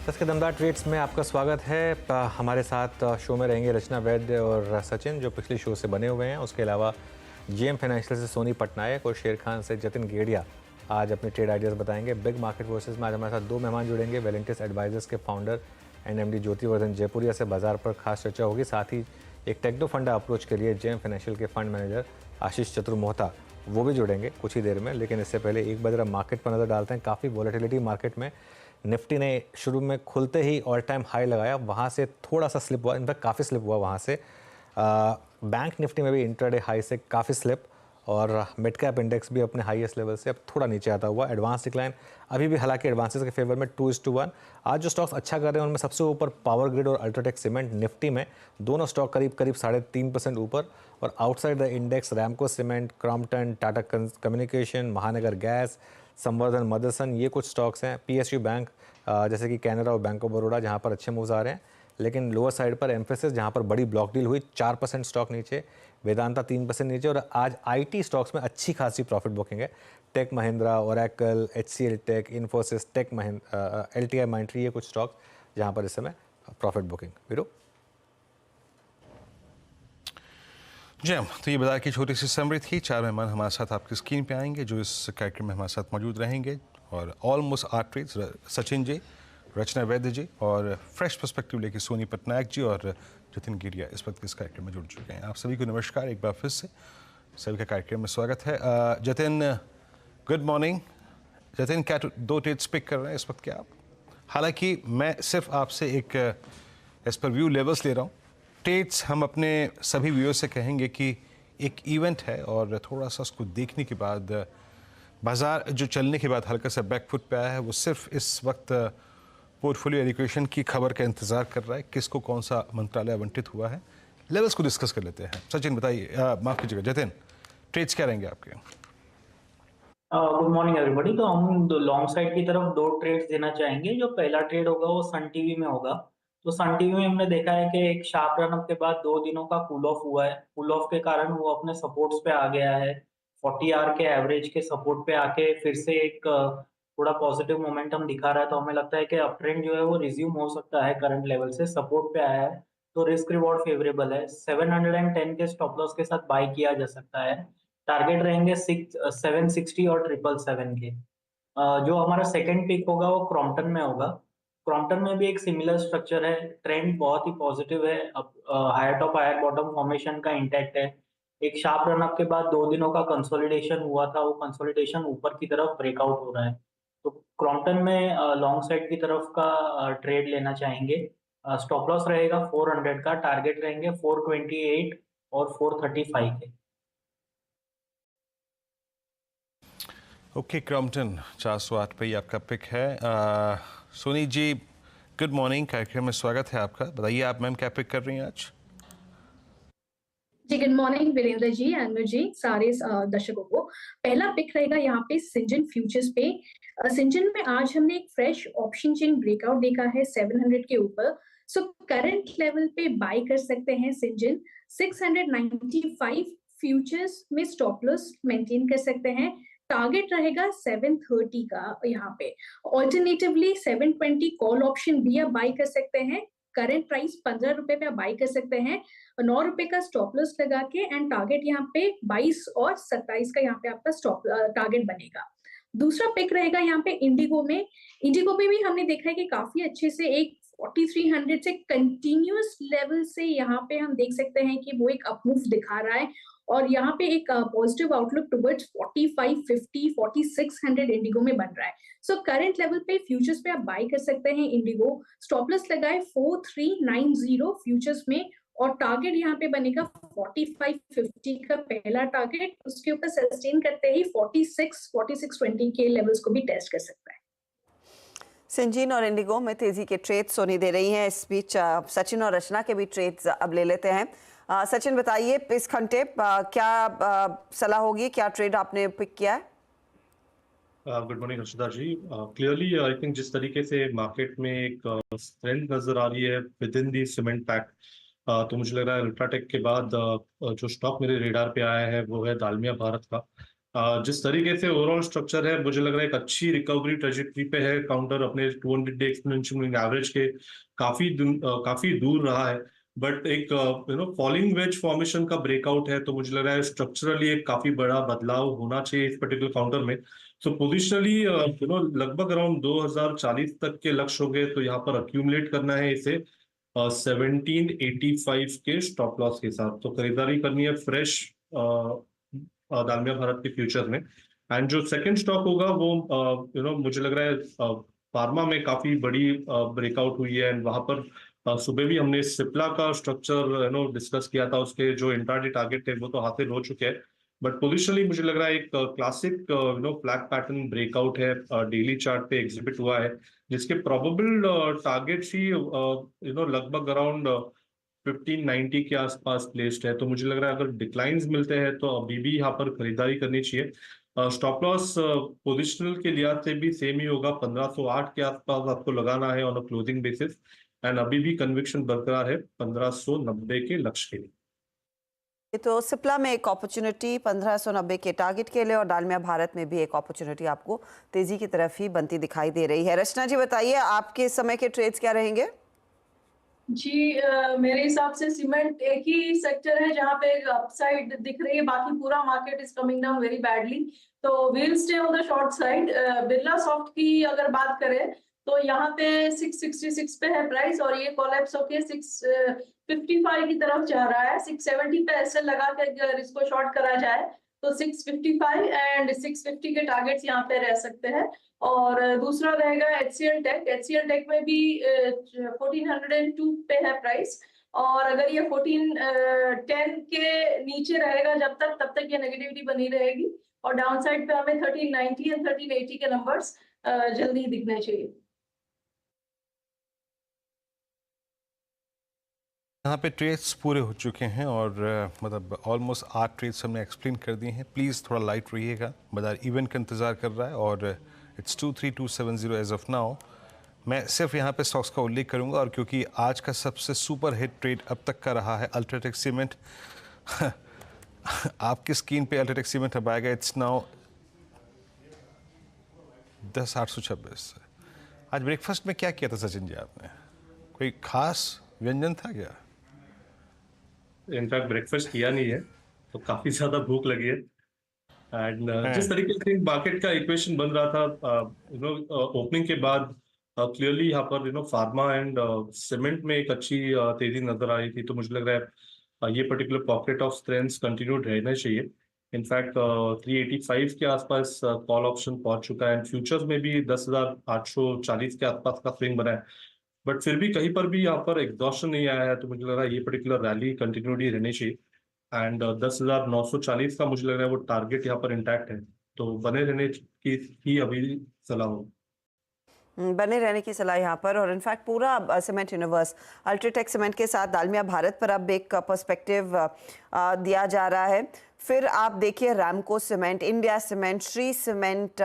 10 के दमदार ट्रेड्स में आपका स्वागत है। हमारे साथ शो में रहेंगे रचना वैद्य और सचिन, जो पिछले शो से बने हुए हैं। उसके अलावा जेएम फाइनेंशियल से सोनी पटनायक और शेर खान से जतिन गेड़िया आज अपने ट्रेड आइडियाज़ बताएंगे। बिग मार्केट फोर्सेस में आज हमारे साथ दो मेहमान जुड़ेंगे। वेलेंटिस एडवाइजर्स के founder and MD Jyotivardhan Jaipuria से बाजार पर खास चर्चा होगी। साथ ही एक टेक्नो फंडा अप्रोच के लिए जेएम फाइनेंशियल के फंड मैनेजर आशीष चतुर मोहता वो भी जुड़ेंगे कुछ ही देर में। लेकिन इससे पहले एक बार जरा मार्केट पर नज़र डालते हैं। काफ़ी वॉलेटिलिटी मार्केट में। निफ्टी ने शुरू में खुलते ही ऑल टाइम हाई लगाया, वहाँ से थोड़ा सा स्लिप हुआ, इनफैक्ट काफ़ी स्लिप हुआ वहाँ से। बैंक निफ्टी में भी इंट्राडे हाई से काफ़ी स्लिप, और मिड कैप इंडेक्स भी अपने हाईएस्ट लेवल से अब थोड़ा नीचे आता हुआ। एडवांस डिक्लाइन अभी भी हालांकि एडवांसेस के फेवर में 2:1। आज जो स्टॉक्स अच्छा कर रहे हैं उनमें सबसे ऊपर पावर ग्रिड और अल्ट्राटेक सीमेंट। निफ्टी में दोनों स्टॉक करीब 3.5% ऊपर, और outside the index Ramco cement, Crompton, Tata communication, महानगर गैस, संवर्धन मदरसन, ये कुछ स्टॉक्स हैं। पीएसयू बैंक जैसे कि कैनरा और बैंक ऑफ बड़ौदा जहाँ पर अच्छे मूव्स आ रहे हैं। लेकिन लोअर साइड पर एम्फेसिस जहाँ पर बड़ी ब्लॉक डील हुई 4% स्टॉक नीचे, वेदांता 3% नीचे। और आज आईटी स्टॉक्स में अच्छी खासी प्रॉफिट बुकिंग है। Tech Mahindra, Oracle, HCL tech, Infosys, tech Mahindra, LTI Mindtree, ये कुछ स्टॉक्स जहाँ पर इस समय प्रॉफिट बुकिंग। वीरो जी हम तो ये बाजार की छोटी सी समरी थी। चार मेहमान हमारे साथ आपकी स्क्रीन पे आएंगे जो इस कार्यक्रम में हमारे साथ मौजूद रहेंगे, और almost are trades Sachin ji, रचना वैद्य जी और फ्रेश पर्सपेक्टिव लेके सोनी पटनायक जी और जतिन गेड़िया इस वक्त इस कार्यक्रम में जुड़ चुके हैं। आप सभी को नमस्कार एक बार फिर से, सभी का कार्यक्रम में स्वागत है। Jatin, good morning. जतिन, क्या दो ट्रेड्स पिक कर रहे हैं इस वक्त क्या आप? हालांकि मैं सिर्फ आपसे एक एज पर व्यू लेवल्स ले रहा हूँ। ट्रेड्स हम अपने सभी व्यूअर्स से कहेंगे कि एक इवेंट है, और थोड़ा सा उसको देखने के बाद बाजार जो चलने के बाद हल्का सा बैकफुट पे आया है, वो सिर्फ इस वक्त पोर्टफोलियो एलोकेशन की खबर का इंतजार कर रहा है, किसको कौन सा मंत्रालय आवंटित हुआ है। लेवल्स को डिस्कस कर लेते हैं। सचिन बताइए, माफ कीजिएगा जतिन, ट्रेड्स क्या रहेंगे आपके? Good morning everybody. तो हम लॉन्ग साइड की तरफ दो ट्रेड्स देना चाहेंगे। जो पहला ट्रेड होगा वो सन टीवी में होगा। तो सन टीवी में हमने देखा है कि एक शार्प रन अप के बाद 2 दिनों का कूल ऑफ हुआ है। कूल ऑफ के कारण वो अपने सपोर्ट्स पे आ गया है। 40 आवर के एवरेज के सपोर्ट पे आके फिर से एक थोड़ा पॉजिटिव मोमेंटम दिखा रहा है। तो हमें लगता है कि अप ट्रेंड जो है वो रिज्यूम हो सकता है। करंट लेवल से सपोर्ट पे आया है तो रिस्क रिवॉर्ड फेवरेबल है। 710 के स्टॉप लॉस के साथ बाय किया जा सकता है। टारगेट रहेंगे 760 और 777 के। जो हमारा सेकंड पिक होगा वो क्रॉम्पटन में होगा। क्रॉम्पटन में भी एक सिमिलर स्ट्रक्चर है। ट्रेंड बहुत ही पॉजिटिव है। अब higher top higher bottom formation का इंटैक्ट है। एक शार्प रन अप के बाद 2 दिनों का कंसोलिडेशन हुआ था। वो कंसोलिडेशन ऊपर की तरफ ब्रेकआउट हो रहा है। तो क्रॉम्पटन में लॉन्ग साइड की तरफ का ट्रेड लेना चाहेंगे। स्टॉप लॉस रहेगा 400 का। टारगेट रहेंगे 428 और 435 के। ओके, क्रॉम्पटन 408 पे ही आपका पिक है। सोनी जी, गुड मॉर्निंग, कार्यक्रम में स्वागत है आपका। बताइए आप मैम क्या पिक कर रही हैं आज? जी गुड मॉर्निंग वीरेंद्र जी, अनु जी, सारे दर्शकों को। पहला पिक रहेगा यहाँ पे सिंजन फ्यूचर्स पे। सिंजन में आज हमने एक फ्रेश ऑप्शन चेन ब्रेकआउट देखा है 700 के ऊपर। सो करंट लेवल पे बाय कर सकते हैं सिंजन। 695 फ्यूचर्स में स्टॉप लॉस मेंटेन कर सकते हैं। टारगेट रहेगा 730 का यहाँ पे। ऑल्टरनेटिवली 720 कॉल ऑप्शन भी आप बाय कर सकते हैं। करंट प्राइस 15 रुपए पे आप बाय कर सकते हैं। 9 रुपए का स्टॉप लॉस लगा के, एंड टारगेट यहाँ पे 22 और 27 का यहाँ पे आपका स्टॉप टारगेट बनेगा। दूसरा पिक रहेगा यहाँ पे इंडिगो में। इंडिगो में भी हमने देखा है कि काफी अच्छे से एक 4300 से कंटिन्यूअस लेवल से यहाँ पे हम देख सकते हैं कि वो एक अपमूव दिखा रहा है, और यहाँ पे एक पॉजिटिव आउटलुक टुवर्ड्स 4550 4600 इंडिगो में बन रहा है। सो करंट लेवल पे फ्यूचर्स पे आप बाय कर सकते हैं इंडिगो। स्टॉप लॉस लगाए 4390 फ्यूचर्स में, और टारगेट यहाँ पे बनेगा 4550 का पहला टारगेट। उसके ऊपर सस्टेन करते ही 4620 के लेवल्स को भी टेस्ट कर सकता है। सिंजीन और इंडिगो में तेजी के ट्रेड सोनी दे रही हैं। इस बीच सचिन और रचना के भी ट्रेड्स अब ले लेते हैं। सचिन बताइए, इस घंटे क्या सलाह होगी, क्या ट्रेड आपने पिक किया है? Good morning Rashida ji. Clearly I think जिस तरीके से मार्केट में एक स्ट्रेंथ नजर आ रही है with in the cement pack, तो मुझे लग रहा है अल्ट्राटेक के बाद जो स्टॉक मेरे रेडार पे आया है वो है दालमिया भारत का। जिस तरीके से ओवरऑल स्ट्रक्चर है, मुझे लग रहा है एक अच्छी रिकवरी ट्रेजेक्टरी पे है। काउंटर अपने 200 डे एक्सपोनेंशियल मूविंग एवरेज के काफी दूर रहा है, बट एक फॉलिंग वेज फॉर्मेशन का ब्रेकआउट है, तो मुझे लग रहा है स्ट्रक्चरली एक काफी बड़ा बदलाव होना चाहिए इस पर्टिकुलर काउंटर में। सो पोजिशनली लगभग अराउंड 2040 तक के लक्ष्य होंगे, तो यहाँ पर अक्यूमुलेट करना है इसे 1785 के स्टॉप लॉस के साथ। तो खरीदारी करनी है फ्रेश दालमिया भारत के फ्यूचर में। एंड जो सेकंड स्टॉक होगा वो मुझे लग रहा है फार्मा में काफी बड़ी ब्रेकआउट हुई है, एंड वहां पर सुबह भी हमने सिप्ला का स्ट्रक्चर डिस्कस किया था, उसके जो इंट्राडे टारगेट थे वो तो हासिल हो चुके हैं, बट पोजिशनली मुझे लग रहा है एक क्लासिक फ्लैग पैटर्न ब्रेकआउट है, डेली चार्ट पे एग्जिबिट हुआ है, जिसके प्रोबेबल टारगेट्स ही लगभग अराउंड 1590 के आसपास प्लेस्ड है। तो मुझे लग रहा है अगर डिक्लाइंस मिलते हैं तो अभी भी यहाँ पर खरीदारी करनी चाहिए। स्टॉप लॉस पोजिशनल के लिहाज से भी सेम ही होगा, 1508 के आसपास आपको लगाना है on a closing basis, and अभी भी कन्विक्शन बरकरार है 1590 के लक्ष्य के लिए। तो सिप्ला में एक अपॉर्चुनिटी 1590 के टारगेट के लिए, और डालमिया भारत में भी एक अपॉर्चुनिटी आपको तेजी की तरफ ही बनती दिखाई दे रही है। रचना जी बताइए, आपके समय के ट्रेड्स क्या रहेंगे? जी मेरे हिसाब से सीमेंट एक ही सेक्टर है जहां पे अपसाइड दिख रही है, बाकी पूरा market is coming down very badly, तो we'll stay on the short side. Birlasoft की अगर बात करें तो यहाँ पे 666 पे है प्राइस, और ये कोलैप्स होके 655 की तरफ जा रहा है। 670 पे एसएल लगा के अगर इसको शॉर्ट करा जाए तो 655 एंड 650 के टारगेट्स यहाँ पे रह सकते हैं। और दूसरा रहेगा एचसीएल टेक में भी 1402 पे है प्राइस, और अगर ये 1410 के नीचे रहेगा तब तक ये नेगेटिविटी बनी रहेगी, और डाउन साइड पे हमें 1390 एंड 1380 के नंबर्स जल्दी दिखने चाहिए। यहाँ पे ट्रेड्स पूरे हो चुके हैं, और मतलब ऑलमोस्ट 8 ट्रेड्स हमने एक्सप्लेन कर दिए हैं। प्लीज़ थोड़ा लाइट रहिएगा, बाजार इवेंट का इंतज़ार कर रहा है, और इट्स 23270 एज ऑफ नाउ। मैं सिर्फ यहाँ पे स्टॉक्स का उल्लेख करूँगा, और क्योंकि आज का सबसे सुपर हिट ट्रेड अब तक का रहा है अल्ट्राटेक सीमेंट। आपकी स्क्रीन पे अल्ट्राटेक सीमेंट अब आएगा, इट्स नाउ 10,826। आज ब्रेकफास्ट में क्या किया था सचिन जी आपने? कोई खास व्यंजन था क्या? इनफैक्ट ब्रेकफास्ट किया नहीं है, तो काफी ज्यादा भूख लगी है। एंड जिस तरीके से मार्केट का इक्वेशन बन रहा था ओपनिंग के बाद, क्लियरली यहाँ पर फार्मा एंड सीमेंट में एक अच्छी तेजी नजर आ रही थी, तो मुझे लग रहा है ये particular pocket of strength continued रहना चाहिए। इनफैक्ट 385 के आसपास कॉल ऑप्शन पहुंच चुका है, एंड फ्यूचर्स में भी 10,840 के आसपास का स्विंग बना है, बट फिर भी कहीं पर भी यहाँ पर एग्जॉस्शन नहीं आया है, तो मुझे लग रहा है ये पर्टिकुलर रैली कंटिन्यूटी रहनी चाहिए। एंड 10,940 का मुझे लग रहा है वो टारगेट यहाँ पर इंटैक्ट है, तो बने रहने की ही अभी सलाह हो। बने रहने की सलाह यहाँ पर, और इनफैक्ट पूरा सीमेंट यूनिवर्स अल्ट्राटेक सीमेंट के साथ डालमिया भारत पर अब एक पर्सपेक्टिव दिया जा रहा है। फिर आप देखिए Ramco cement, India cement, Shri cement,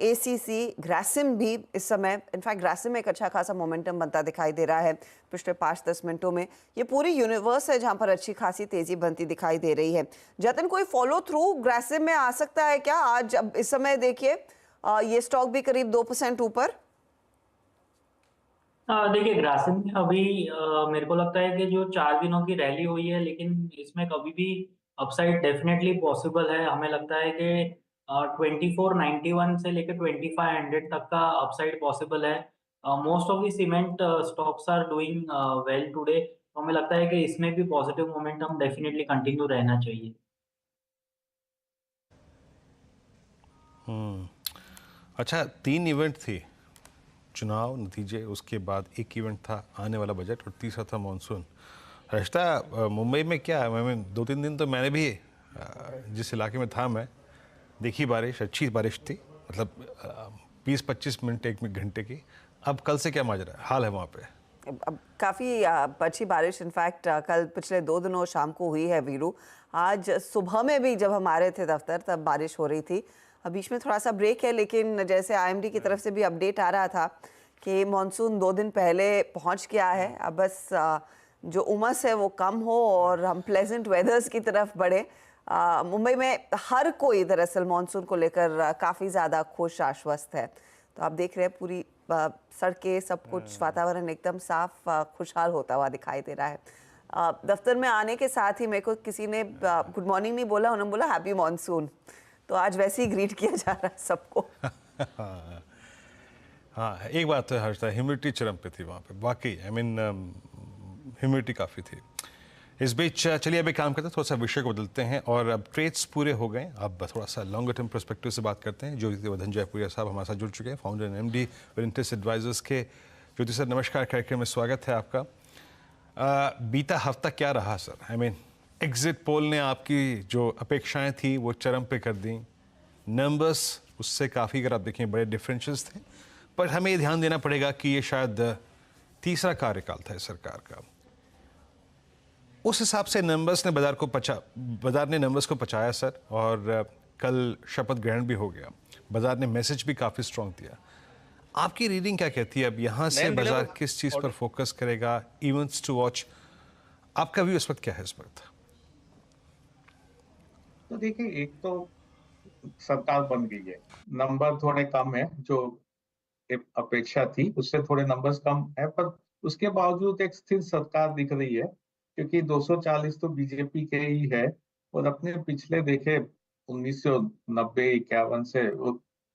ACC, Grasim भी इस समय, इनफैक्ट ग्रासिम में एक अच्छा खासा मोमेंटम बनता दिखाई दे रहा है पिछले 5-10 मिनटों में। ये पूरी यूनिवर्स है जहाँ पर अच्छी खासी तेजी बनती दिखाई दे रही है। जतन, कोई फॉलो थ्रू ग्रासिम में आ सकता है क्या आज? अब इस समय देखिए ये स्टॉक भी करीब 2% ऊपर। देखिए ग्रासिम में अभी मेरे को लगता है कि जो 4 दिनों की रैली हुई है, लेकिन इसमें कभी भी अपसाइड डेफिनेटली पॉसिबल है। हमें लगता है कि 2491 से लेकर 2500 तक का अपसाइड पॉसिबल है। Most of the cement stocks are doing well today, तो हमें लगता है कि इसमें भी पॉजिटिव मोमेंटम डेफिनेटली कंटिन्यू रहना चाहिए। अच्छा, 3 इवेंट थे, चुनाव नतीजे, उसके बाद एक इवेंट था आने वाला बजट, और तीसरा था मानसून। रिश्ता मुंबई में क्या है, मैं 2-3 दिन तो मैंने भी जिस इलाके में था मैं देखी बारिश, अच्छी बारिश थी, मतलब 20-25 मिनट 1 घंटे की। अब कल से क्या माजरा हाल है वहाँ पे? अब काफ़ी अच्छी बारिश इनफैक्ट कल पिछले 2 दिनों शाम को हुई है वीरू। आज सुबह में भी जब हम आ रहे थे दफ्तर तब बारिश हो रही थी। बीच में थोड़ा सा ब्रेक है, लेकिन जैसे आईएमडी की तरफ से भी अपडेट आ रहा था कि मॉनसून 2 दिन पहले पहुंच गया है। अब बस जो उमस है वो कम हो और हम प्लेजेंट वेदर्स की तरफ बढ़े। मुंबई में हर कोई दरअसल मॉनसून को लेकर काफ़ी ज़्यादा खुश आश्वस्त है। तो आप देख रहे हैं पूरी सड़कें, सब कुछ वातावरण एकदम साफ खुशहाल होता हुआ दिखाई दे रहा है। दफ्तर में आने के साथ ही मेरे को किसी ने गुड मॉर्निंग नहीं बोला, उन्होंने बोला हैप्पी मॉनसून। तो आज वैसे ही ग्रीट किया जा रहा है सबको। हाँ, एक बात है हर्षदा, ह्यूमिडिटी चरम पे थी वहाँ पे, वाकई आई मीन ह्यूमिडिटी काफ़ी थी। इस बीच चलिए अभी काम करते हैं, थोड़ा सा विषय को बदलते हैं और अब ट्रेड्स पूरे हो गए। अब थोड़ा सा लॉन्गर टर्म पर्सपेक्टिव से बात करते हैं। ज्योति वर्धन जयपुरिया साहब हमारे साथ जुड़ चुके हैं, founder and MD Vintage Advisors के। ज्योति सर नमस्कार, कार्यक्रम में स्वागत है आपका। बीता हफ्ता क्या रहा sir? I mean exit poll ने आपकी जो अपेक्षाएं थी वो चरम पे कर दी, नंबर्स उससे काफ़ी, अगर आप देखें, बड़े डिफरेंसेस थे। पर हमें ये ध्यान देना पड़ेगा कि ये शायद तीसरा कार्यकाल था इस सरकार का। उस हिसाब से नंबर्स ने बाजार ने नंबर्स को पचाया सर, और कल शपथ ग्रहण भी हो गया। बाजार ने मैसेज भी काफ़ी स्ट्रॉन्ग दिया। आपकी रीडिंग क्या कहती है? अब यहाँ से बाजार किस चीज़ पर फोकस करेगा? इवेंट्स टू वॉच, आपका व्यू इस वक्त क्या है इस वक्त? तो देखिए, एक तो सरकार बन गई है, नंबर थोड़े कम है, जो अपेक्षा थी उससे थोड़े नंबर्स कम है, पर उसके बावजूद एक स्थिर सरकार दिख रही है, क्योंकि 240 तो बीजेपी के ही है। और अपने पिछले देखे 1990-51 से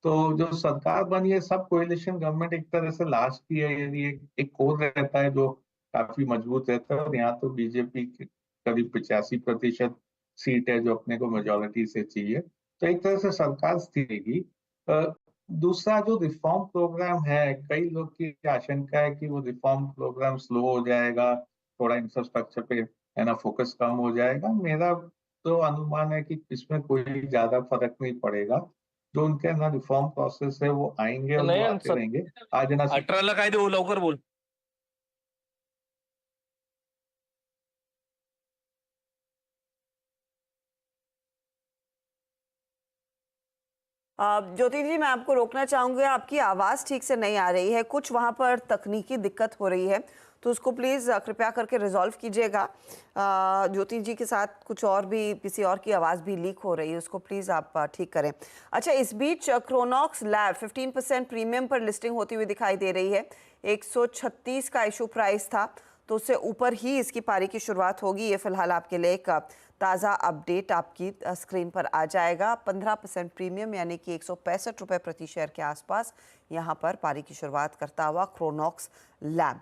तो जो सरकार बनी है, सब कोएलिशन गवर्नमेंट एक तरह से लास्ट की है, यानी एक कोर रहता है जो काफी मजबूत रहता है। और यहाँ तो बीजेपी करीब 85% सीट है जो अपने को मेजोरिटी से चाहिए, तो एक तरह से सरकार स्थिर रहेगी। दूसरा, जो रिफॉर्म प्रोग्राम है, कई लोग की आशंका है कि वो रिफॉर्म प्रोग्राम स्लो हो जाएगा, थोड़ा इंफ्रास्ट्रक्चर पे है ना फोकस कम हो जाएगा। मेरा तो अनुमान है कि इसमें कोई ज्यादा फर्क नहीं पड़ेगा। जो उनके ना रिफॉर्म प्रोसेस है वो आएंगे और वो आते रहेंगे। आज ना 18ला काय देऊ, लवकर बोल। ज्योति जी, मैं आपको रोकना चाहूंगी, आपकी आवाज़ ठीक से नहीं आ रही है, कुछ वहाँ पर तकनीकी दिक्कत हो रही है, तो उसको प्लीज़ कृपया करके रिजॉल्व कीजिएगा। ज्योति जी के साथ कुछ और भी, किसी और की आवाज़ भी लीक हो रही है, उसको प्लीज़ आप ठीक करें। अच्छा, इस बीच क्रोनॉक्स लैब 15% प्रीमियम पर लिस्टिंग होती हुई दिखाई दे रही है। 136 का इशू प्राइस था, तो उससे ऊपर ही इसकी पारी की शुरुआत होगी। ये फिलहाल आपके लिए एक ताज़ा अपडेट आपकी स्क्रीन पर आ जाएगा। 15% प्रीमियम यानी कि 165 रुपये प्रति शेयर के आसपास यहाँ पर पारी की शुरुआत करता हुआ क्रोनॉक्स लैब।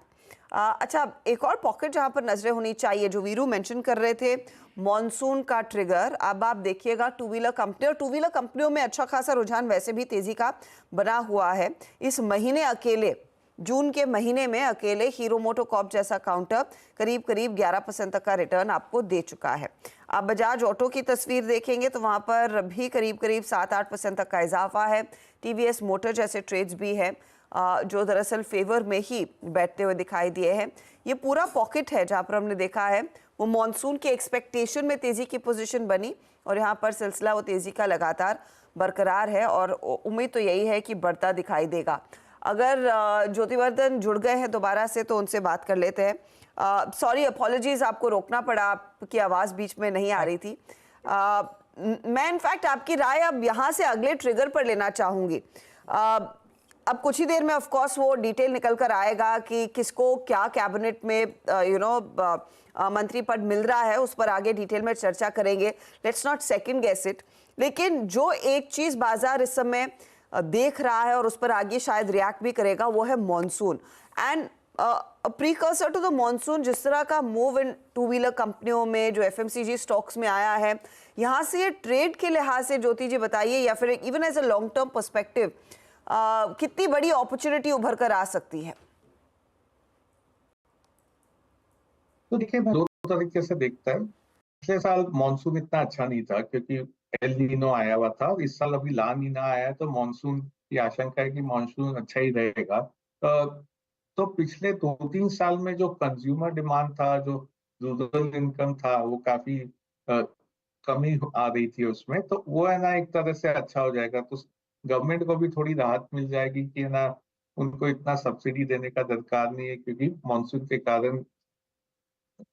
अच्छा, एक और पॉकेट जहाँ पर नजरें होनी चाहिए, जो वीरू मेंशन कर रहे थे, मॉनसून का ट्रिगर। अब आप देखिएगा टू व्हीलर कंपनी, और टू व्हीलर कंपनियों में अच्छा खासा रुझान वैसे भी तेजी का बना हुआ है। इस महीने अकेले, जून के महीने में अकेले हीरो मोटोकॉर्प जैसा काउंटर करीब 11% तक का रिटर्न आपको दे चुका है। आप बजाज ऑटो की तस्वीर देखेंगे तो वहाँ पर भी करीब 7-8% तक का इजाफा है। टीवीएस मोटर जैसे ट्रेड्स भी है जो दरअसल फेवर में ही बैठते हुए दिखाई दिए हैं। ये पूरा पॉकेट है जहाँ पर हमने देखा है वो मॉनसून के एक्सपेक्टेशन में तेजी की पोजीशन बनी, और यहाँ पर सिलसिला वो तेजी का लगातार बरकरार है और उम्मीद तो यही है कि बढ़ता दिखाई देगा। अगर ज्योतिवर्धन जुड़ गए हैं दोबारा से तो उनसे बात कर लेते हैं। सॉरी, अपॉलॉजीज, आपको रोकना पड़ा, आपकी आवाज़ बीच में नहीं आ रही थी। मैं इनफैक्ट आपकी राय अब यहाँ से अगले ट्रिगर पर लेना चाहूँगी। अब कुछ ही देर में ऑफ कोर्स वो डिटेल निकल कर आएगा कि किसको क्या कैबिनेट में मंत्री पद मिल रहा है, उस पर आगे डिटेल में चर्चा करेंगे। Let's not second guess it. लेकिन जो एक चीज़ बाजार इस समय देख रहा है और उस पर आगे शायद रिएक्ट भी करेगा, वो है monsoon and precursor to the monsoon. जिस तरह का मूव इन टू व्हीलर कंपनियों में जो एफएमसीजी स्टॉक्स में आया है, यहाँ से ये ट्रेड के लिहाज से ज्योति जी बताइए, या फिर even as a long term perspective कितनी बड़ी अपॉर्चुनिटी उभर कर आ सकती है? तो देखिए, मैं दो तरीके से देखता है। पिछले साल मॉनसून इतना अच्छा नहीं था क्योंकि एल नीनो आया हुआ था, और इस साल अभी ला नीना आया है, तो मॉनसून की आशंका है कि मॉनसून अच्छा ही रहेगा। तो पिछले 2-3 साल में जो कंज्यूमर डिमांड था, जो रूरल इनकम था, वो काफी कमी आ रही थी उसमें, तो वो है ना एक तरह से अच्छा हो जाएगा। तो गवर्नमेंट को भी थोड़ी राहत मिल जाएगी कि है ना उनको इतना सब्सिडी देने का दरकार नहीं है, क्योंकि मॉनसून के कारण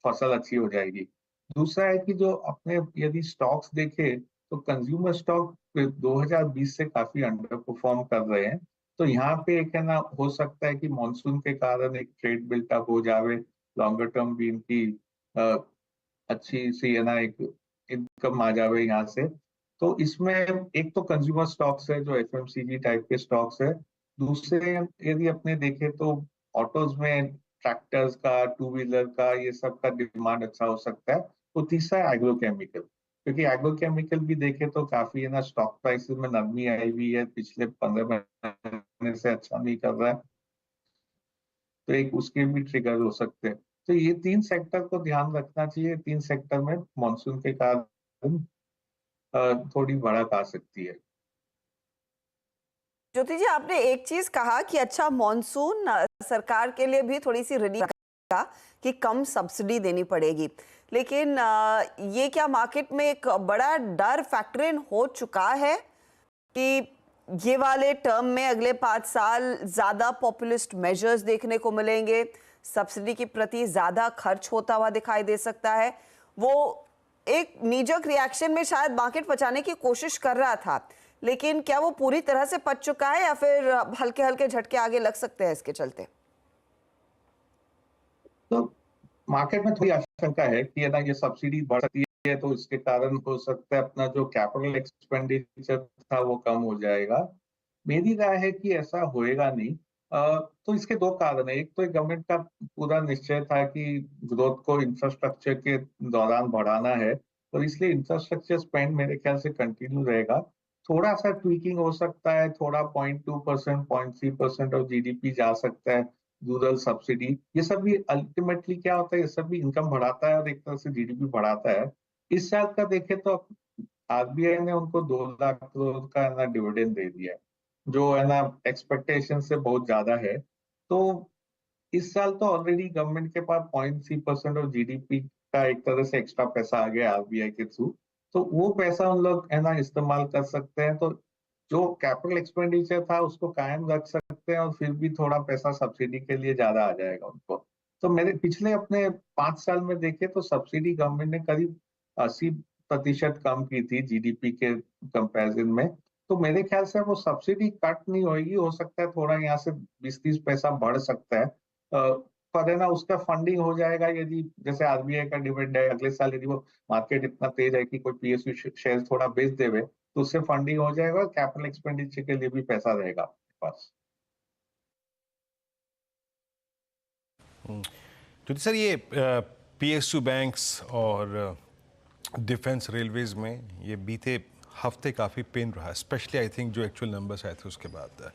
फसल अच्छी हो जाएगी। दूसरा है कि जो अपने यदि स्टॉक्स देखे तो कंज्यूमर स्टॉक 2020 से काफी अंडर परफॉर्म कर रहे हैं। तो यहाँ पे एक है ना, हो सकता है कि मॉनसून के कारण एक ट्रेड बिल्टअप हो जावे, लॉन्गर टर्म भी इनकी अच्छी सी है ना, एक इनकम आ जावे यहाँ से। तो इसमें एक तो कंज्यूमर स्टॉक्स है जो एफएमसीजी टाइप के स्टॉक्स है। दूसरे यदि अपने देखें तो ऑटोज में ट्रैक्टर्स का, टू व्हीलर का, ये सब का डिमांड अच्छा हो सकता है। तो तीसरा है एग्रोकेमिकल, क्योंकि एग्रोकेमिकल भी देखे तो काफी है ना, स्टॉक प्राइसेस में नरमी आई हुई है, पिछले 15 महीने से अच्छा नहीं कर रहा है, तो एक उसके भी ट्रिगर हो सकते हैं। तो ये तीन सेक्टर को ध्यान रखना चाहिए। तीन सेक्टर में मॉनसून के कारण थोड़ी बढ़त आ सकती है। ज्योति जी, आपने एक चीज कहा कि अच्छा मॉनसून सरकार के लिए भी थोड़ी सी रिलीफ का कि कम सब्सिडी देनी पड़ेगी, लेकिन ये क्या मार्केट में एक बड़ा डर फैक्टर इन हो चुका है कि ये वाले टर्म में अगले 5 साल ज्यादा पॉपुलिस्ट मेजर्स देखने को मिलेंगे, सब्सिडी के प्रति ज्यादा खर्च होता हुआ दिखाई दे सकता है? वो एक नीजक रिएक्शन में शायद मार्केट बचाने की कोशिश कर रहा था, लेकिन क्या वो पूरी तरह से पच चुका है या फिर हल्के हल्के झटके आगे लग सकते हैं इसके चलते? तो मार्केट में थोड़ी आशंका है कि है ना, ये सब्सिडी बढ़ सकती है, तो इसके कारण हो सकता है अपना जो कैपिटल एक्सपेंडिचर था वो कम हो जाएगा। मेरी राय है कि ऐसा होएगा नहीं। तो इसके दो कारण है। एक तो गवर्नमेंट का पूरा निश्चय था कि ग्रोथ को इंफ्रास्ट्रक्चर के दौरान बढ़ाना है, और इसलिए इंफ्रास्ट्रक्चर स्पेंड मेरे ख्याल से कंटिन्यू रहेगा। थोड़ा सा ट्वीकिंग हो सकता है, थोड़ा 0.2%, 0.3% ऑफ जीडीपी जा सकता है रूरल सब्सिडी। ये सब भी अल्टीमेटली क्या होता है, ये सब भी इनकम बढ़ाता है और एक तरह से जीडीपी बढ़ाता है। इस साल का देखें तो आरबीआई ने उनको 2 लाख करोड़ का है ना डिविडेंड दे दिया है, जो है ना एक्सपेक्टेशन से बहुत ज्यादा है। तो इस साल तो ऑलरेडी गवर्नमेंट के पास 0.3% ऑफ जीडीपी का एक तरह से एक्स्ट्रा पैसा आ गया आरबीआई के थ्रू। तो वो पैसा उन लोग है ना इस्तेमाल कर सकते हैं। तो जो कैपिटल एक्सपेंडिचर था उसको कायम रख सकते हैं, और फिर भी थोड़ा पैसा सब्सिडी के लिए ज्यादा आ जाएगा उनको। तो मेरे पिछले अपने 5 साल में देखे तो सब्सिडी गवर्नमेंट ने करीब 80% कम की थी जीडीपी के कंपैरिजन में। तो मेरे ख्याल से वो सब्सिडी कट नहीं होगी, हो सकता है थोड़ा यहाँ से 20-30 पैसा बढ़ सकता है। पर है ना, उसका फंडिंग हो जाएगा यदि जैसे आरबीआई का डिविडेंड है, अगले साल यदि वो मार्केट इतना तेज है कि कोई पीएसयू शेयर थोड़ा बेच देवे तो उससे फंडिंग हो जाएगा, और कैपिटल एक्सपेंडिचर के लिए भी पैसा रहेगा आपके पास। तो सर ये पीएसयू बैंक्स और डिफेंस रेलवेज में ये बीते हफ्ते काफ़ी पेन रहा, स्पेशली आई थिंक जो एक्चुअल नंबर्स आए थे उसके बाद।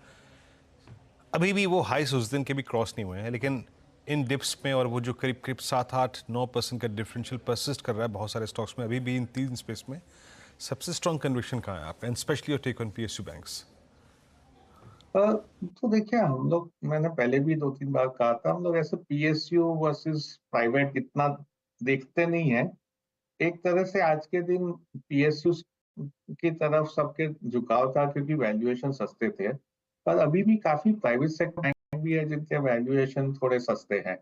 अभी भी वो हाइस उस दिन के भी क्रॉस नहीं हुए हैं, लेकिन इन डिप्स में और वो जो करीब करीब 7-8-9% का डिफरेंशियल परसिस्ट कर रहा है बहुत सारे स्टॉक्स में, अभी भी इन तीन स्पेस में सबसे स्ट्रॉन्ग कन्विक्शन कहाँ है आपका, and specially your take on PSU banks? तो देखिए हम लोग, मैंने पहले भी 2-3 बार कहा था, हम लोग ऐसे पीएसयू वर्सेस प्राइवेट इतना देखते नहीं है। एक तरह से आज के दिन पीएसयू की तरफ सबके झुकाव था क्योंकि वैल्यूएशन सस्ते थे, पर अभी भी काफी प्राइवेट सेक्टर बैंक भी है जिनके वैल्यूएशन थोड़े सस्ते हैं,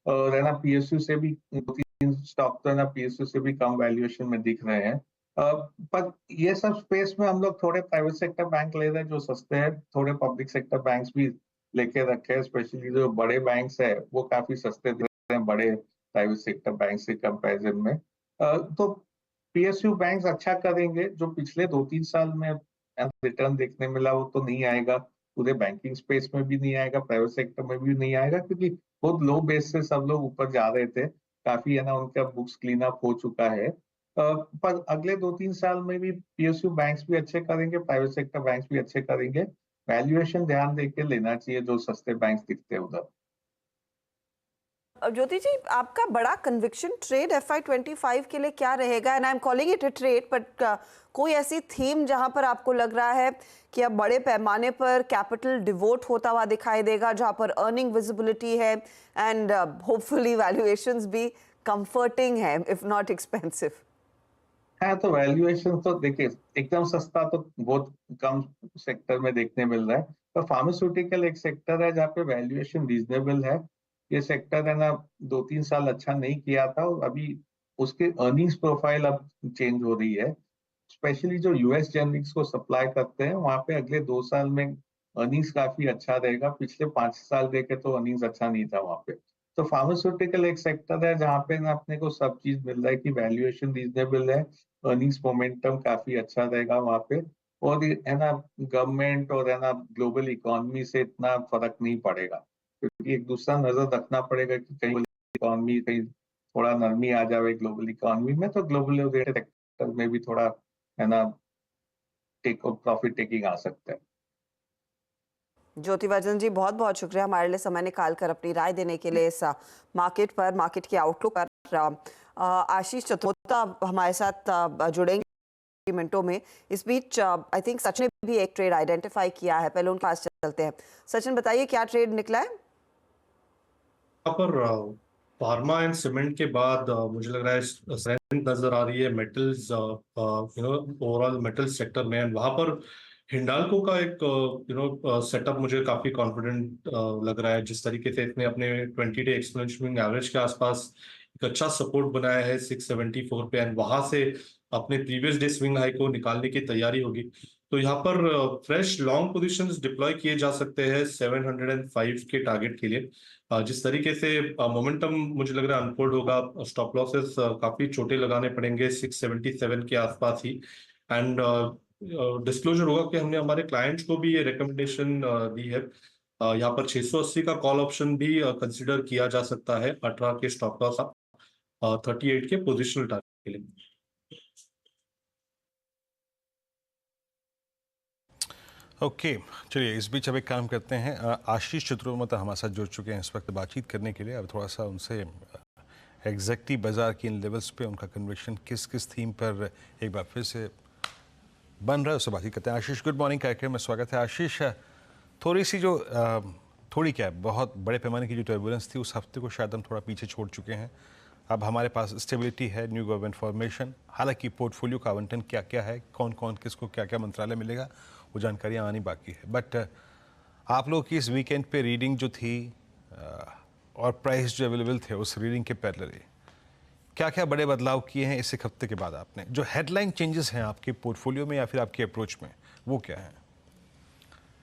और है ना पीएसयू से भी 2-3 स्टॉक तो है ना पीएसयू से भी कम वैल्यूएशन में दिख रहे हैं। पर ये सब स्पेस में हम लोग थोड़े प्राइवेट सेक्टर बैंक ले रहे हैं जो सस्ते हैं, थोड़े पब्लिक सेक्टर बैंक्स भी लेके रखे हैं, स्पेशली जो बड़े बैंक्स है वो काफी सस्ते दे रहे हैं बड़े प्राइवेट सेक्टर बैंक से कंपैरिजन में। तो पीएसयू बैंक्स अच्छा करेंगे। जो पिछले 2-3 साल में रिटर्न देखने मिला वो तो नहीं आएगा, पूरे बैंकिंग स्पेस में भी नहीं आएगा, प्राइवेट सेक्टर में भी नहीं आएगा, क्योंकि बहुत लो बेस से सब लोग ऊपर जा रहे थे, काफी है ना उनका बुक्स क्लीन अप हो चुका है। पर अगले 2-3 साल में भी पीएसयू बैंक्स भी अच्छे करेंगे, प्राइवेट सेक्टर बैंक्स भी अच्छे करेंगे। वैल्यूएशन ध्यान देके लेना चाहिए जो सस्ते बैंक्स दिखते हैं उधर। ज्योति जी, आपका बड़ा कन्विक्शन ट्रेड FY25 के लिए क्या रहेगा? And I am calling it a trade, but कोई ऐसी थीम जहां पर आपको लग रहा है कि अब बड़े पैमाने पर कैपिटल डिवोट होता हुआ दिखाई देगा, जहां पर अर्निंग विजिबिलिटी है एंड होपफुली वैल्यूएशंस भी कंफर्टिंग है इफ नॉट एक्सपेंसिव? हाँ, तो वैल्यूएशन तो देखिए एकदम सस्ता तो बहुत कम सेक्टर में देखने मिल रहा है, पर फार्मास्यूटिकल एक सेक्टर है जहाँ पे वैल्यूएशन रीजनेबल है। ये सेक्टर है ना 2-3 साल अच्छा नहीं किया था, और अभी उसके अर्निंग्स प्रोफाइल अब चेंज हो रही है। स्पेशली जो यूएस जेनरिक्स को सप्लाई करते हैं वहां पे अगले 2 साल में अर्निंग्स काफी अच्छा रहेगा। पिछले 5 साल देखे तो अर्निंग्स अच्छा नहीं था वहां पे। तो फार्मास्यूटिकल एक सेक्टर है जहाँ पे ना अपने को सब चीज मिल रहा है कि वैल्यूएशन रीजनेबल है, अर्निंग्स मोमेंटम काफी अच्छा रहेगा वहां पे। और ये है ना, गवर्नमेंट और है ना ग्लोबल इकोनॉमी से इतना फर्क नहीं पड़ेगा, क्योंकि एक दूसरा नजर रखना पड़ेगा कि कहीं इकोनॉमी कहीं थोड़ा नरमी आ जाए ग्लोबल इकोनॉमी में, तो ग्लोबल सेक्टर में भी थोड़ा है ना प्रॉफिट टेकिंग आ सकता है। ज्योति वर्धन जी, बहुत बहुत शुक्रिया हमारे लिए समय निकाल कर अपनी राय देने के लिए इस मार्केट पर, मार्केट के आउटलुक पर। आशीष चतुर्वेदी हमारे साथ जुड़ेंगे मिनटों में। इस बीच आई थिंक सचिन ने भी एक ट्रेड आइडेंटिफाई किया है, पहले उनके पास चलते हैं। सचिन बताइए क्या ट्रेड निकला है? यहाँ पर फार्मा एंड सीमेंट के बाद मुझे लग रहा है स्ट्रेंथ नजर आ रही है मेटल्स, ओवरऑल मेटल सेक्टर में। वहां पर हिंडाल्को का एक सेटअप मुझे काफी कॉन्फिडेंट लग रहा है। जिस तरीके से इसने अपने 20 डे एक्सपोनेंशियल एवरेज के आसपास एक अच्छा सपोर्ट बनाया है 674 पे, एंड वहां से अपने प्रीवियस डे स्विंग हाई को निकालने की तैयारी होगी। तो यहाँ पर फ्रेश लॉन्ग पोजीशंस डिप्लॉय किए जा सकते हैं 705 के टारगेट के लिए। जिस तरीके से मोमेंटम मुझे लग रहा है अनफोल्ड होगा, स्टॉप लॉसेस काफी छोटे लगाने पड़ेंगे 677 के आसपास ही। एंड डिस्क्लोजर होगा कि हमने हमारे क्लाइंट्स को भी ये रिकमेंडेशन दी है। यहाँ पर 680 का कॉल ऑप्शन भी कंसिडर किया जा सकता है 18 के स्टॉप लॉस 38 के पोजिशनल टारगेट के लिए। ओके, चलिए इस बीच अब एक काम करते हैं। आशीष चतुर्वेदी हमारे साथ जुड़ चुके हैं इस वक्त बातचीत करने के लिए। अब थोड़ा सा उनसे एग्जैक्टली बाजार की इन लेवल्स पे उनका कन्विक्शन किस किस थीम पर एक बार फिर से बन रहा है, उससे बातचीत करते हैं। आशीष, गुड मॉर्निंग कार्यक्रम में स्वागत है। आशीष, थोड़ी सी जो थोड़ी क्या है, बहुत बड़े पैमाने की जो टर्बुलेंस थी उस हफ्ते को शायद हम थोड़ा पीछे छोड़ चुके हैं। अब हमारे पास स्टेबिलिटी है, न्यू गवर्नमेंट फॉर्मेशन, हालांकि पोर्टफोलियो का आवंटन क्या क्या है, कौन कौन किसको क्या क्या मंत्रालय मिलेगा, वो जानकारियाँ आनी बाकी है। बट आप लोग की इस वीकेंड पे रीडिंग जो थी और प्राइस जो अवेलेबल थे उस रीडिंग के पैरेलली क्या क्या बड़े बदलाव किए हैं इस एक हफ्ते के बाद आपने? जो हेडलाइन चेंजेस हैं आपके पोर्टफोलियो में या फिर आपके अप्रोच में, वो क्या है?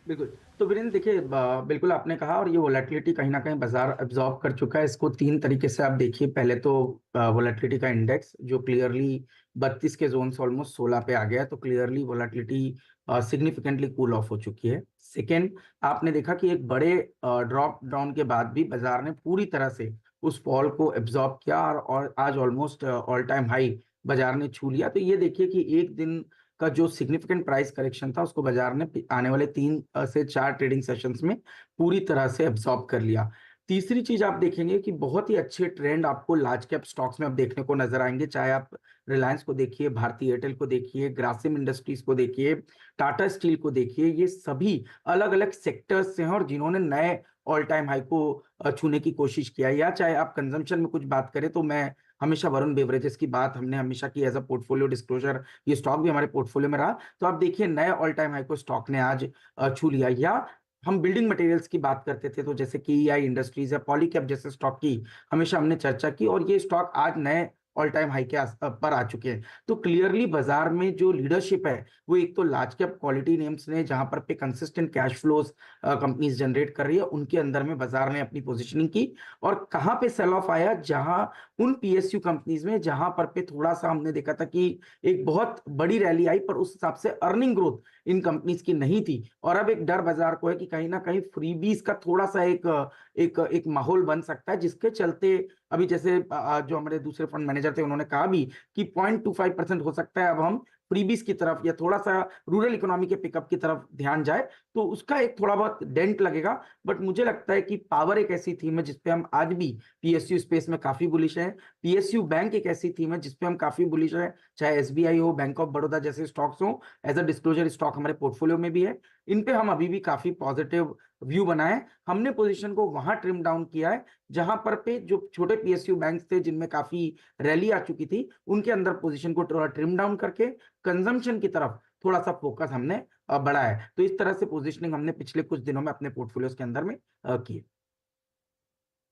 बिल्कुल, तो वीरेंद्र देखिए, बिल्कुल आपने कहा, और ये वोलेटिलिटी कहीं ना कहीं बाजार एब्जॉर्ब कर चुका है इसको। 3 तरीके से आप देखिए। पहले तो वोलेटिलिटी का इंडेक्स जो क्लियरली 32 के जोन से ऑलमोस्ट 16 पे आ गया, तो clearly volatility significantly cool off हो चुकी है। सेकेंड, आपने देखा कि एक बड़े ड्रॉप डाउन के बाद भी बाजार ने पूरी तरह से उस फॉल को एब्जॉर्ब किया, और आज ऑलमोस्ट ऑल टाइम हाई बाजार ने छू लिया। तो ये देखिए कि एक दिन का जो सिग्निफिकेंट प्राइस करेक्शन था उसको बाजार ने आने वाले 3 से 4 ट्रेडिंग सेशंस में पूरी तरह से एब्जॉर्ब कर लिया। तीसरी चीज आप देखेंगे कि बहुत ही अच्छे ट्रेंड आपको लार्ज कैप स्टॉक्स में अब देखने को नजर आएंगे। चाहे आप रिलायंस को देखिए, भारती एयरटेल को देखिए, ग्रासिम इंडस्ट्रीज को देखिए, टाटा स्टील को देखिए, ये सभी अलग अलग सेक्टर्स से हैं और जिन्होंने नए ऑल टाइम हाई को छूने की कोशिश किया। या चाहे आप कंजम्पशन में कुछ बात करें, तो मैं हमेशा वरुण बेवरेजेस की बात हमने हमेशा की एज अ पोर्टफोलियो डिस्क्लोजर, ये स्टॉक भी हमारे पोर्टफोलियो में रहा। तो आप देखिए नए ऑल टाइम हाई को स्टॉक ने आज छू लिया। या हम बिल्डिंग मटेरियल्स की बात करते थे, तो जैसे KEI इंडस्ट्रीज या पॉलीकैब जैसे स्टॉक की हमेशा हमने चर्चा की, और ये स्टॉक आज नए ऑल टाइम हाई के पर आ चुके हैं। तो क्लियरली बाजार में जो लीडरशिप है वो एक तो लार्ज कैप क्वालिटी नेम्स ने, जहां पर पे consistent cash flows companies generate कर रही है, उनके अंदर में बाजार ने अपनी पोजीशनिंग की। और कहां पे सेल ऑफ आया, जहां उन PSU कंपनीज में जहां पर पे थोड़ा सा हमने देखा था कि एक बहुत बड़ी रैली आई, पर उस हिसाब से अर्निंग ग्रोथ इन कंपनीज की नहीं थी। और अब एक डर बाजार को है कि कहीं ना कहीं फ्रीबीज का थोड़ा सा एक माहौल बन सकता है, जिसके चलते अभी जैसे जो हमारे दूसरे फंड मैनेजर थे उन्होंने कहा भी कि 0.25% हो सकता है अब हम फ्रीबीज की तरफ या थोड़ा सा रूरल इकोनॉमी के पिकअप की तरफ ध्यान जाए, तो उसका एक थोड़ा बहुत डेंट लगेगा। बट मुझे लगता है कि पावर एक ऐसी थीम है जिसपे हम आज भी PSU स्पेस में काफी बुलिश है। PSU बैंक एक ऐसी थीम है जिसपे हम काफी बुलिश है, चाहे SBI हो, बैंक ऑफ बड़ौदा जैसे स्टॉक्स हो। एज अ डिस्क्लोजर स्टॉक हमारे पोर्टफोलियो में भी है। इन पे हम अभी भी काफी पॉजिटिव व्यू बनाए। हमने पोजीशन को वहां ट्रिम डाउन किया है जहां पर पे जो छोटे PSU बैंक्स थे जिनमें काफी रैली आ चुकी थी, उनके अंदर पोजीशन को ट्रिम डाउन करके कंजम्पशन की तरफ थोड़ा सा फोकस हमने बढ़ाया है। तो इस तरह से पोजीशनिंग हमने पिछले कुछ दिनों में अपने पोर्टफोलियोज के अंदर में की है।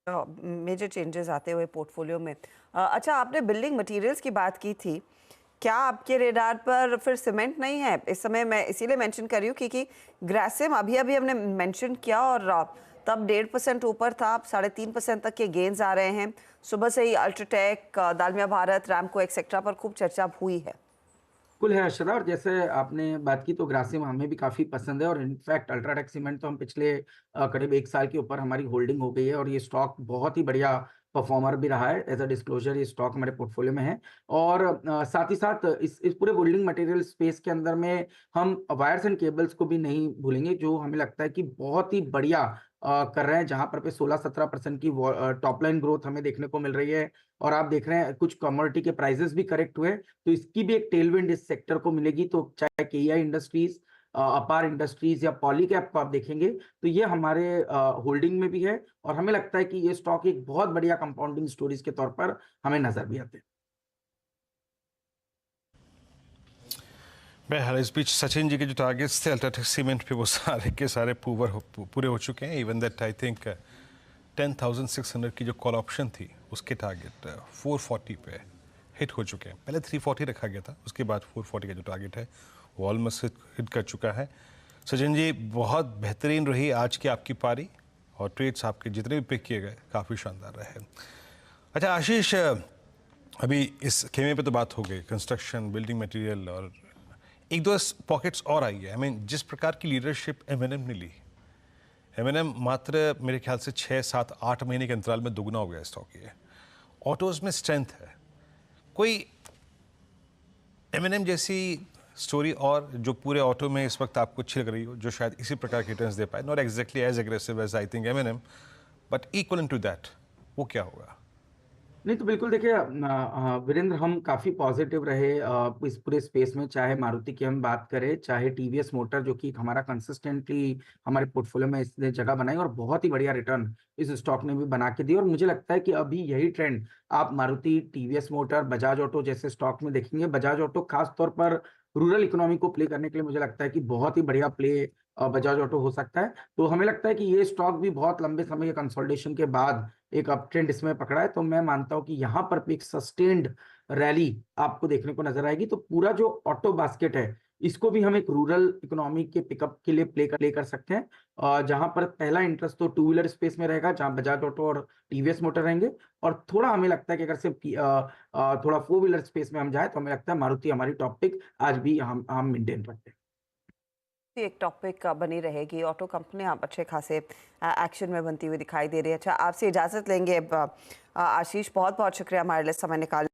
मेजर चेंजेस आते हुए पोर्टफोलियो में। अच्छा, आपने बिल्डिंग मटेरियल्स की बात की थी, क्या आपके रेडार पर फिर सीमेंट नहीं है इस समय? मैं इसीलिए मेंशन कर रही हूँ क्योंकि ग्रासिम अभी अभी हमने मेंशन किया और तब 1.5% ऊपर था, अब 3.5% तक के गेन्स आ रहे हैं। सुबह से ही अल्ट्राटेक, दालमिया भारत, रैमको एक्सेट्रा पर खूब चर्चा हुई है। बिल्कुल है अर्शदा, और जैसे आपने बात की तो ग्रासिम हमें भी काफ़ी पसंद है, और इनफैक्ट अल्ट्राटेक सीमेंट तो हम पिछले करीब 1 साल के ऊपर हमारी होल्डिंग हो गई है, और ये स्टॉक बहुत ही बढ़िया परफॉर्मर भी रहा है। एज अ डिस्क्लोजर ये स्टॉक हमारे पोर्टफोलियो में है। और साथ ही साथ इस पूरे बिल्डिंग मटेरियल स्पेस के अंदर में हम वायर्स एंड केबल्स को भी नहीं भूलेंगे, जो हमें लगता है कि बहुत ही बढ़िया कर रहे हैं, जहां पर पे 16-17% की टॉप लाइन ग्रोथ हमें देखने को मिल रही है। और आप देख रहे हैं कुछ कमोडिटी के प्राइसेस भी करेक्ट हुए, तो इसकी भी एक टेलविंड इस सेक्टर को मिलेगी। तो चाहे केईआई इंडस्ट्रीज, अपार इंडस्ट्रीज या पॉलीकैप को आप देखेंगे तो ये हमारे होल्डिंग में भी है, और हमें लगता है कि ये स्टॉक एक बहुत बढ़िया कंपाउंडिंग स्टोरीज के तौर पर हमें नजर भी आते हैं। बहरहाल इस बीच सचिन जी के जो टारगेट्स थे अल्ट्राटेक सीमेंट पे वो सारे के सारे पूरे हो चुके हैं। इवन दैट आई थिंक 10,600 की जो कॉल ऑप्शन थी उसके टारगेट 440 पे हिट हो चुके हैं। पहले 340 रखा गया था, उसके बाद 440 का जो टारगेट है वो ऑलमोस्ट हिट कर चुका है। सचिन जी, बहुत बेहतरीन रही आज की आपकी पारी, और ट्रेड्स आपके जितने भी पिक किए गए काफ़ी शानदार रहे। अच्छा आशीष, अभी इस खेमे पे तो बात हो गई, कंस्ट्रक्शन, बिल्डिंग मटेरियल, और एक दो पॉकेट्स और आई है। आई मीन जिस प्रकार की लीडरशिप एमएनएम ने ली, एमएनएम मात्र मेरे ख्याल से 6, 7, 8 महीने के अंतराल में दुगना हो गया स्टॉक। ये ऑटोज में स्ट्रेंथ है, कोई एमएनएम जैसी स्टोरी और जो पूरे ऑटो में इस वक्त आपको अच्छी लग रही हो, जो शायद इसी प्रकार के रिटर्न्स दे पाए, not exactly as aggressive as I think MNM but equal to that, वो क्या होगा? नहीं तो बिल्कुल देखिए वीरेंद्र, हम काफी पॉजिटिव रहे इस पूरे स्पेस में। चाहे मारुति की हम बात करें, चाहे टीवीएस मोटर, जो कि हमारा कंसिस्टेंटली हमारे पोर्टफोलियो में इसने जगह बनाई और बहुत ही बढ़िया रिटर्न इस स्टॉक ने भी बना के दी। और मुझे लगता है कि अभी यही ट्रेंड आप Maruti, TVS motor, Bajaj auto जैसे स्टॉक में देखेंगे। बजाज ऑटो खास तौर पर रूरल इकोनॉमी को प्ले करने के लिए मुझे लगता है कि बहुत ही बढ़िया प्ले बजाज ऑटो हो सकता है। तो हमें लगता है कि ये स्टॉक भी बहुत लंबे समय के कंसोलिडेशन के बाद एक अप ट्रेंड इसमें पकड़ा है। तो मैं मानता हूं कि यहाँ पर भी एक सस्टेन्ड रैली आपको देखने को नजर आएगी। तो पूरा जो ऑटो बास्केट है, इसको भी हम एक रूरल इकोनॉमी के पिकअप के लिए प्ले कर सकते हैं, जहां पर पहला इंटरेस्ट तो टू व्हीलर स्पेस में रहेगा, जहां बजाज ऑटो और टीवीएस मोटर रहेंगे। और थोड़ा हमें लगता है कि अगर सिर्फ थोड़ा फोर व्हीलर स्पेस में हम जाए तो हमें लगता है मारुति हमारी टॉप पिक आज भी हम मेंटेन करते हैं। एक टॉपिक बनी रहेगी, ऑटो कंपनी आप अच्छे खासे एक्शन में बनती हुई दिखाई दे रही है। अच्छा, आपसे इजाज़त लेंगे आशीष, बहुत बहुत शुक्रिया हमारे लिए समय निकालने